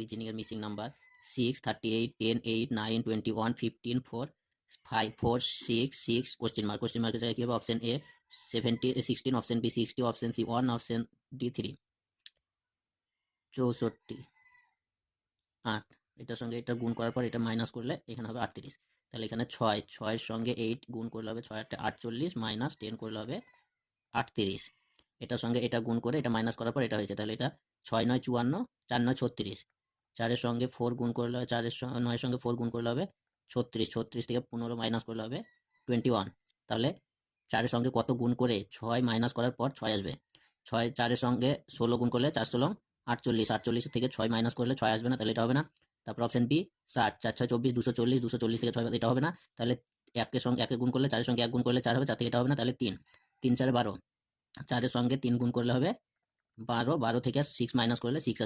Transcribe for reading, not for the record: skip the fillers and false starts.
Reasoning এর missing number 6, 38, 10, 8, 9, 21, 15, 4, 5, 4, 6, 6 question মার্কের জায়গায় কি হবে? Option A 17, 16, option B 60, option C 1, option D 3। 64, 8, এটার সঙ্গে এটা গুণ করার পর এটা মাইনাস করলে এখানে হবে 38। তাহলে এখানে 6, 6 সঙ্গে 8 গুণ করলে হবে 6 8 48 মাইনাস 10 করলে হবে 38। এটার সঙ্গে এটা গুণ করে এটা মাইনাস করার পর এটা হয়েছে, তাহলে এটা 6 9 54, 4 9 36। 4 সঙ্গে 4 গুণ করলে হবে, 4 9 সঙ্গে 4 গুণ করলে হবে 36। 36 থেকে 15 মাইনাস করলে হবে 21। তাহলে 4 সঙ্গে কত গুণ করে 6 মাইনাস করার পর 6 আসবে? 6 4 সঙ্গে 16 গুণ করলে 4 16 48। 48 থেকে 6 মাইনাস করলে 6 আসবে না, তাহলে এটা হবে না। তারপর অপশন বি 60, 4 6 24, 240, 240 থেকে 6 এটা হবে না। তাহলে 1 সঙ্গে 1 গুণ করলে 4 সঙ্গে 1 গুণ করলে 4 হবে, 4 থেকে এটা হবে না, তাহলে 3 3 4 12। 4 সঙ্গে 3 গুণ করলে হবে 12, 12 থেকে 6 মাইনাস করলে 6 আসবে।